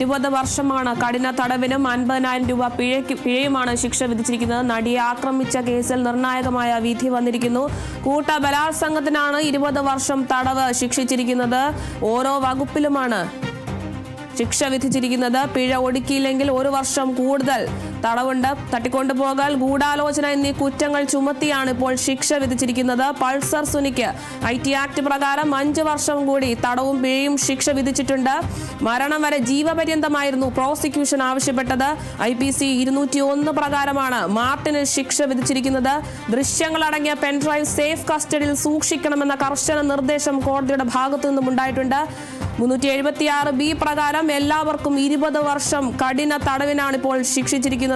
20 വർഷമാണ് കഠിന തടവിനും 50,000 രൂപ പിഴയുമാണ് ശിക്ഷ വിധിച്ചിരിക്കുന്നത്. നടിയെ ആക്രമിച്ച കേസിൽ നിർണായകമായ വിധി വന്നിരിക്കുന്നു. കൂട്ട ബലാത്സംഗത്തിനാണ് 20 വർഷം തടവ് ശിക്ഷിച്ചിരിക്കുന്നത്. ഓരോ വകുപ്പിലുമാണ് ശിക്ഷ വിധിച്ചിരിക്കുന്നത്. പിഴ ഒടുക്കിയില്ലെങ്കിൽ 1 വർഷം കൂടുതൽ തടവുണ്ട്. തട്ടിക്കൊണ്ടുപോകൽ, ഗൂഢാലോചന എന്നീ കുറ്റങ്ങൾ ചുമത്തിയാണ് ഇപ്പോൾ ശിക്ഷ വിധിച്ചിരിക്കുന്നത്. പൾസർ സുനിക്ക് IT ആക്ട് പ്രകാരം 5 വർഷം കൂടി തടവും പിഴയും ശിക്ഷ വിധിച്ചിട്ടുണ്ട്. മരണം വരെ ജീവപര്യന്തമായിരുന്നു പ്രോസിക്യൂഷൻ ആവശ്യപ്പെട്ടത്. IPC 201 പ്രകാരമാണ് മാർട്ടിന് ശിക്ഷ വിധിച്ചിരിക്കുന്നത്. ദൃശ്യങ്ങളടങ്ങിയ പെൻഡ്രൈവ് സേഫ് കസ്റ്റഡിയിൽ സൂക്ഷിക്കണമെന്ന കർശന നിർദ്ദേശം കോടതിയുടെ ഭാഗത്തു നിന്നും ഉണ്ടായിട്ടുണ്ട്. 376B പ്രകാരം എല്ലാവർക്കും 20 വർഷം കഠിന തടവിനാണ് ഇപ്പോൾ ശിക്ഷിച്ചിരിക്കുന്നത്.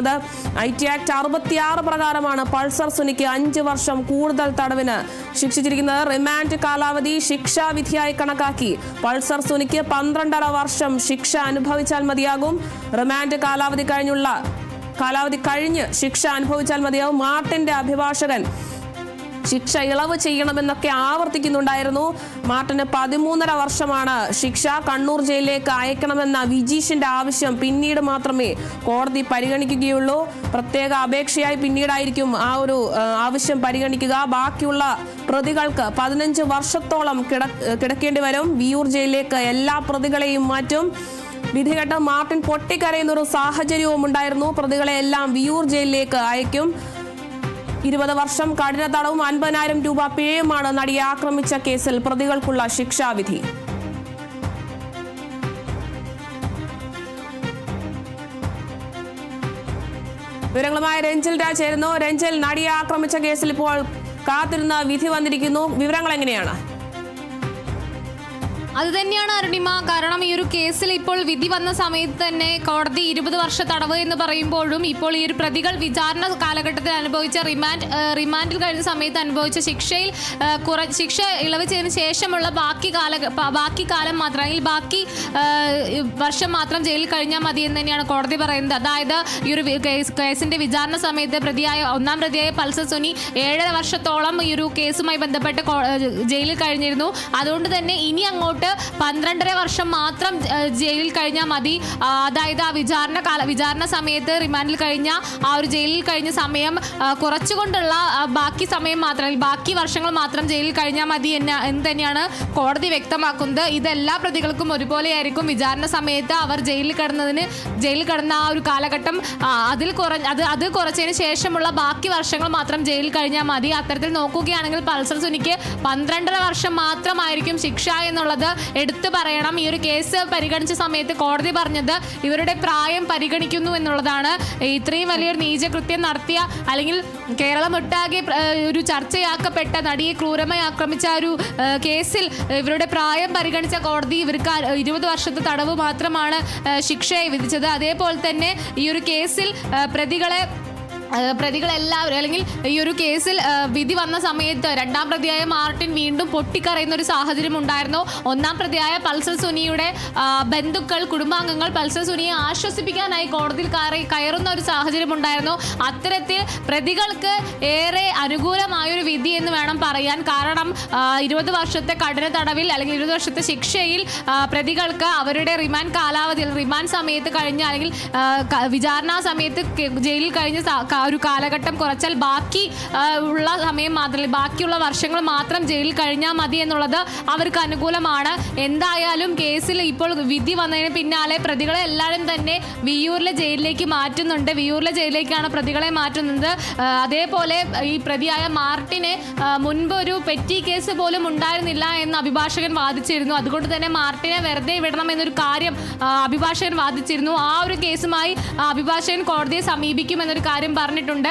IT ആക്ട് 66 പ്രകാരമാണ് പൾസർ സുനിക്ക് 5 വർഷം കൂടുതൽ തടവിന് ശിക്ഷിച്ചിരിക്കുന്നത്. റിമാൻഡ് കാലാവധി ശിക്ഷാവിധിയായി കണക്കാക്കി പൾസർ സുനിക്ക് 12.5 വർഷം ശിക്ഷ അനുഭവിച്ചാൽ മതിയാകും. റിമാൻഡ് കാലാവധി കഴിഞ്ഞ് ശിക്ഷ അനുഭവിച്ചാൽ മതിയാകും. മാർട്ടിന്റെ അഭിഭാഷകൻ ശിക്ഷ ഇളവ് ചെയ്യണമെന്നൊക്കെ ആവർത്തിക്കുന്നുണ്ടായിരുന്നു. മാർട്ടിന് 13.5 വർഷമാണ് ശിക്ഷ. കണ്ണൂർ ജയിലിലേക്ക് അയക്കണമെന്ന വിജീഷിന്റെ ആവശ്യം പിന്നീട് മാത്രമേ കോടതി പരിഗണിക്കുകയുള്ളൂ. പ്രത്യേക അപേക്ഷയായി പിന്നീടായിരിക്കും ആ ഒരു ആവശ്യം പരിഗണിക്കുക. ബാക്കിയുള്ള പ്രതികൾക്ക് 15 വർഷത്തോളം കിടക്കേണ്ടി വരും. വിയൂർ ജയിലിലേക്ക് എല്ലാ പ്രതികളെയും മാറ്റും. വിധികെട്ട് മാർട്ടിൻ പൊട്ടിക്കരയുന്നൊരു സാഹചര്യവും ഉണ്ടായിരുന്നു. പ്രതികളെ എല്ലാം വിയൂർ ജയിലിലേക്ക് അയക്കും. 20 വർഷം കഠിന തടവും 50,000 രൂപ പിഴയുമാണ് നടിയെ ആക്രമിച്ച കേസിൽ പ്രതികൾക്കുള്ള ശിക്ഷാവിധി. വിവരങ്ങളുമായി രഞ്ജിൽ രാജ് ചേരുന്നു. രഞ്ജിൽ, നടിയെ ആക്രമിച്ച കേസിൽ ഇപ്പോൾ കാത്തിരുന്ന വിധി വന്നിരിക്കുന്നു. വിവരങ്ങൾ എങ്ങനെയാണ്? അത് തന്നെയാണ് അരുണിമ. കാരണം ഈ ഒരു കേസിൽ ഇപ്പോൾ വിധി വന്ന സമയത്ത് തന്നെ കോടതി 20 വർഷ തടവ് എന്ന് പറയുമ്പോഴും ഇപ്പോൾ ഈ ഒരു പ്രതികൾ വിചാരണ കാലഘട്ടത്തിൽ അനുഭവിച്ച റിമാൻഡിൽ കഴിഞ്ഞ സമയത്ത് അനുഭവിച്ച ശിക്ഷ ഇളവ് ചെയ്തതിനു ശേഷമുള്ള ബാക്കി കാലം മാത്രം, അല്ലെങ്കിൽ ബാക്കി വർഷം മാത്രം ജയിലിൽ കഴിഞ്ഞാൽ മതി എന്ന് തന്നെയാണ് കോടതി പറയുന്നത്. അതായത് ഈ ഒരു കേസിന്റെ വിചാരണ സമയത്ത് ഒന്നാം പ്രതിയായ പൾസർ സുനി 7.5 വർഷത്തോളം ഈ ഒരു കേസുമായി ബന്ധപ്പെട്ട് ജയിലിൽ കഴിഞ്ഞിരുന്നു. അതുകൊണ്ട് തന്നെ ഇനി അങ്ങോട്ട് 12.5 വർഷം മാത്രം ജയിലിൽ കഴിഞ്ഞാൽ മതി. അതായത് ആ വിചാരണ സമയത്ത് റിമാൻഡിൽ കഴിഞ്ഞ ആ ഒരു ജയിലിൽ കഴിഞ്ഞ സമയം കുറച്ചുകൊണ്ടുള്ള ബാക്കി സമയം മാത്രം, ബാക്കി വർഷങ്ങൾ മാത്രം ജയിലിൽ കഴിഞ്ഞാൽ മതി എന്ന് തന്നെയാണ് കോടതി വ്യക്തമാക്കുന്നത്. ഇതെല്ലാ പ്രതികൾക്കും ഒരുപോലെയായിരിക്കും. വിചാരണ സമയത്ത് അവർ ജയിലിൽ കിടന്ന ആ ഒരു കാലഘട്ടം അത് കുറച്ചതിന് ശേഷമുള്ള ബാക്കി വർഷങ്ങൾ മാത്രം ജയിലിൽ കഴിഞ്ഞാൽ മതി. അത്തരത്തിൽ നോക്കുകയാണെങ്കിൽ പൾസർ സുനിക്ക് 12.5 വർഷം മാത്രമായിരിക്കും ശിക്ഷ എന്നുള്ളത് എടുത്തു പറയണം. ഈ ഒരു കേസ് പരിഗണിച്ച സമയത്ത് കോടതി പറഞ്ഞത് ഇവരുടെ പ്രായം പരിഗണിക്കുന്നു എന്നുള്ളതാണ്. ഇത്രയും വലിയൊരു നീചകൃത്യം നടത്തിയ, അല്ലെങ്കിൽ കേരളമൊട്ടാകെ ഒരു ചർച്ചയാക്കപ്പെട്ട നടിയെ ക്രൂരമായി ആക്രമിച്ച ഒരു കേസിൽ ഇവരുടെ പ്രായം പരിഗണിച്ച കോടതി ഇവർക്ക് 20 വർഷത്തെ തടവ് മാത്രമാണ് ശിക്ഷയായി വിധിച്ചത്. അതേപോലെ തന്നെ ഈ ഒരു കേസിൽ പ്രതികളെല്ലാവരും, അല്ലെങ്കിൽ ഈ ഒരു കേസിൽ വിധി വന്ന സമയത്ത് രണ്ടാം പ്രതിയായ മാർട്ടിൻ വീണ്ടും പൊട്ടിക്കരയുന്ന ഒരു സാഹചര്യം ഉണ്ടായിരുന്നു. ഒന്നാം പ്രതിയായ പൾസർ സുനിയുടെ ബന്ധുക്കൾ, കുടുംബാംഗങ്ങൾ പൾസർ സുനിയെ ആശ്വസിപ്പിക്കാനായി കോടതിയിൽ കയറുന്ന ഒരു സാഹചര്യം ഉണ്ടായിരുന്നു. അത്തരത്തിൽ പ്രതികൾക്ക് ഏറെ അനുകൂലമായൊരു വിധി എന്ന് വേണം പറയാൻ. കാരണം 20 വർഷത്തെ കഠിന തടവിൽ, അല്ലെങ്കിൽ 20 വർഷത്തെ ശിക്ഷയിൽ പ്രതികൾക്ക് അവരുടെ റിമാൻഡ് സമയത്ത് കഴിഞ്ഞ, അല്ലെങ്കിൽ വിചാരണ സമയത്ത് ജയിലിൽ കഴിഞ്ഞ ഒരു കാലഘട്ടം കുറച്ചാൽ ബാക്കിയുള്ള വർഷങ്ങൾ മാത്രം ജയിലിൽ കഴിഞ്ഞാൽ മതി എന്നുള്ളത് അവർക്ക് അനുകൂലമാണ്. എന്തായാലും കേസിൽ ഇപ്പോൾ വിധി വന്നതിന് പിന്നാലെ പ്രതികളെ എല്ലാവരും തന്നെ വിയൂരിലെ ജയിലിലേക്ക് മാറ്റുന്നുണ്ട്. വിയൂരിലെ ജയിലിലേക്കാണ് പ്രതികളെ മാറ്റുന്നത്. അതേപോലെ ഈ പ്രതിയായ മാർട്ടിന് മുൻപ് ഒരു പെറ്റി കേസ് പോലും ഉണ്ടായിരുന്നില്ല എന്ന് അഭിഭാഷകൻ വാദിച്ചിരുന്നു. അതുകൊണ്ട് തന്നെ മാർട്ടിനെ വെറുതെ വിടണം എന്നൊരു കാര്യം അഭിഭാഷകൻ വാദിച്ചിരുന്നു. ആ ഒരു കേസുമായി അഭിഭാഷകൻ കോടതിയെ സമീപിക്കുമെന്നൊരു കാര്യം പറഞ്ഞിട്ടുണ്ട്.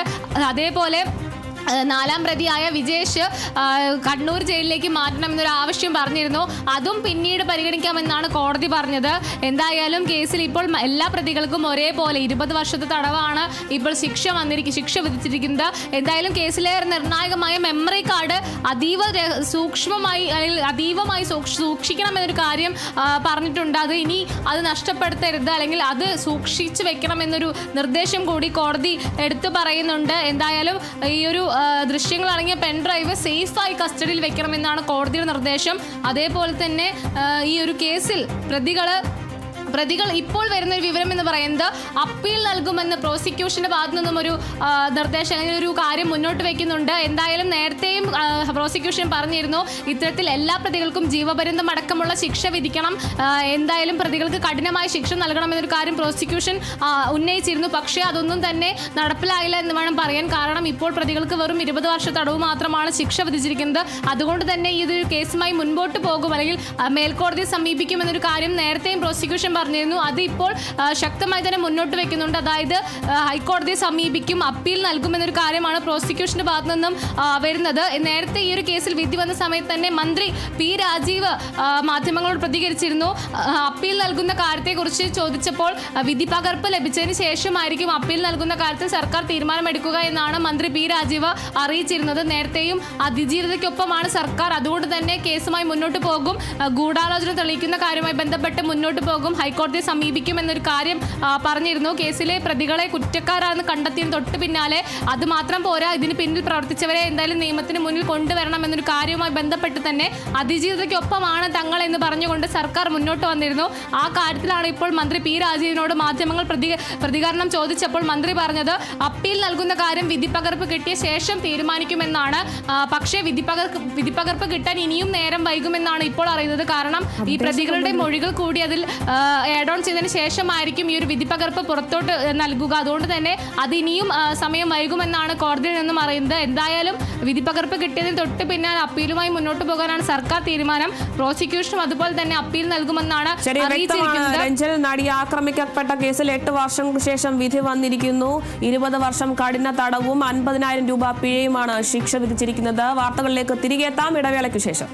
അതേപോലെ നാലാം പ്രതിയായ വിജേഷ് കണ്ണൂർ ജയിലിലേക്ക് മാറ്റണമെന്നൊരു ആവശ്യം പറഞ്ഞിരുന്നു. അതും പിന്നീട് പരിഗണിക്കാമെന്നാണ് കോടതി പറഞ്ഞത്. എന്തായാലും കേസിൽ ഇപ്പോൾ എല്ലാ പ്രതികൾക്കും ഒരേപോലെ 20 വർഷത്തെ തടവാണ് ഇപ്പോൾ ശിക്ഷ വിധിച്ചിരിക്കുന്നത്. എന്തായാലും കേസിലെ നിർണായകമായ മെമ്മറി കാർഡ് അതീവമായി സൂക്ഷിക്കണമെന്നൊരു കാര്യം പറഞ്ഞിട്ടുണ്ട്. അത് നഷ്ടപ്പെടുത്തരുത്, അല്ലെങ്കിൽ അത് സൂക്ഷിച്ചു വെക്കണം എന്നൊരു നിർദ്ദേശം കൂടി കോടതി എടുത്തു പറയുന്നുണ്ട്. എന്തായാലും ഈ ഒരു ദൃശ്യങ്ങൾ അടങ്ങിയ പെൻഡ്രൈവ് സേഫായി കസ്റ്റഡിയിൽ വെക്കണമെന്നാണ് കോടതിയുടെ നിർദ്ദേശം. അതേപോലെ തന്നെ ഈ ഒരു കേസിൽ പ്രതികൾ ഇപ്പോൾ വരുന്ന ഒരു വിവരം എന്ന് പറയുന്നത് അപ്പീൽ നൽകുമെന്ന് പ്രോസിക്യൂഷന്റെ ഭാഗത്തു നിന്നും ഒരു നിർദ്ദേശം അല്ലെങ്കിൽ ഒരു കാര്യം മുന്നോട്ട് വെക്കുന്നുണ്ട്. എന്തായാലും നേരത്തെയും പ്രോസിക്യൂഷൻ പറഞ്ഞിരുന്നു ഇത്തരത്തിൽ എല്ലാ പ്രതികൾക്കും ജീവപര്യന്തം അടക്കമുള്ള ശിക്ഷ വിധിക്കണം, എന്തായാലും പ്രതികൾക്ക് കഠിനമായ ശിക്ഷ നൽകണമെന്നൊരു കാര്യം പ്രോസിക്യൂഷൻ ഉന്നയിച്ചിരുന്നു. പക്ഷേ അതൊന്നും തന്നെ നടപ്പിലായില്ല എന്ന് വേണം പറയാൻ. കാരണം ഇപ്പോൾ പ്രതികൾക്ക് വെറും 20 വർഷ തടവ് മാത്രമാണ് ശിക്ഷ വിധിച്ചിരിക്കുന്നത്. അതുകൊണ്ട് തന്നെ ഇതൊരു കേസുമായി മുൻപോട്ട് പോകും അല്ലെങ്കിൽ മേൽക്കോടതിയെ സമീപിക്കുമെന്നൊരു കാര്യം നേരത്തെയും പ്രോസിക്യൂഷൻ പറഞ്ഞിരുന്നു. അത് ഇപ്പോൾ ശക്തമായി തന്നെ മുന്നോട്ട് വെക്കുന്നുണ്ട്. അതായത് ഹൈക്കോടതിയെ സമീപിക്കും, അപ്പീൽ നൽകുമെന്നൊരു കാര്യമാണ് പ്രോസിക്യൂഷന്റെ ഭാഗത്തു നിന്നും വരുന്നത്. നേരത്തെ ഈ ഒരു കേസിൽ വിധി വന്ന സമയത്ത് തന്നെ മന്ത്രി പി രാജീവ് മാധ്യമങ്ങളോട് പ്രതികരിച്ചിരുന്നു. അപ്പീൽ നൽകുന്ന കാര്യത്തെക്കുറിച്ച് ചോദിച്ചപ്പോൾ വിധി പകർപ്പ് ലഭിച്ചതിന് ശേഷമായിരിക്കും അപ്പീൽ നൽകുന്ന കാര്യത്തിൽ സർക്കാർ തീരുമാനമെടുക്കുക എന്നാണ് മന്ത്രി പി രാജീവ് അറിയിച്ചിരുന്നത്. നേരത്തെയും അതിജീവിതയ്ക്കൊപ്പമാണ് സർക്കാർ, അതുകൊണ്ട് തന്നെ കേസുമായി മുന്നോട്ട് പോകും, ഗൂഢാലോചന തെളിയിക്കുന്ന കാര്യവുമായി ബന്ധപ്പെട്ട് മുന്നോട്ട് പോകും, ഹൈക്കോടതിയെ സമീപിക്കും എന്നൊരു കാര്യം പറഞ്ഞിരുന്നു. കേസിലെ പ്രതികളെ കുറ്റക്കാരാണെന്ന് കണ്ടെത്തിയതിന് തൊട്ട് പിന്നാലെ അത് മാത്രം പോരാ, ഇതിന് പിന്നിൽ പ്രവർത്തിച്ചവരെ എന്തായാലും നിയമത്തിന് മുന്നിൽ കൊണ്ടുവരണം എന്നൊരു കാര്യവുമായി ബന്ധപ്പെട്ട് തന്നെ അതിജീവിതയ്ക്കൊപ്പമാണ് തങ്ങൾ എന്ന് പറഞ്ഞുകൊണ്ട് സർക്കാർ മുന്നോട്ട് വന്നിരുന്നു. ആ കാര്യത്തിലാണ് ഇപ്പോൾ മന്ത്രി പി രാജീവിനോട് മാധ്യമങ്ങൾ പ്രതികരണം ചോദിച്ചപ്പോൾ മന്ത്രി പറഞ്ഞത് അപ്പീൽ നൽകുന്ന കാര്യം വിധിപ്പകർപ്പ് കിട്ടിയ ശേഷം തീരുമാനിക്കുമെന്നാണ്. പക്ഷേ വിധിപ്പകർപ്പ് കിട്ടാൻ ഇനിയും നേരം വൈകുമെന്നാണ് ഇപ്പോൾ അറിയുന്നത്. കാരണം ഈ പ്രതികളുടെ മൊഴികൾ കൂടി അതിൽ ആഡ് ഓൺ ചെയ്തതിന് ശേഷമായിരിക്കും ഈ ഒരു വിധിപ്പകർപ്പ് പുറത്തോട്ട് നൽകുക. അതുകൊണ്ട് തന്നെ അത് ഇനിയും സമയം വൈകുമെന്നാണ് കോടതിയിൽ നിന്നും അറിയുന്നത്. എന്തായാലും വിധിപ്പകർപ്പ് കിട്ടിയതിന് തൊട്ട് പിന്നാലെ അപ്പീലുമായി മുന്നോട്ട് പോകാനാണ് സർക്കാർ തീരുമാനം. പ്രോസിക്യൂഷനും അതുപോലെ തന്നെ അപ്പീൽ നൽകുമെന്നാണ് അറിയിച്ചിരിക്കുന്നത്. രഞ്ജൻ, നടി ആക്രമിക്കപ്പെട്ട കേസിൽ 8 വർഷങ്ങൾക്ക് ശേഷം വിധി വന്നിരിക്കുന്നു. 20 വർഷം കഠിന തടവും 50,000 രൂപ പിഴയുമാണ് ശിക്ഷ വിധിച്ചിരിക്കുന്നത്. വാർത്തകളിലേക്ക് തിരികെ എത്താം ഇടവേളയ്ക്ക് ശേഷം.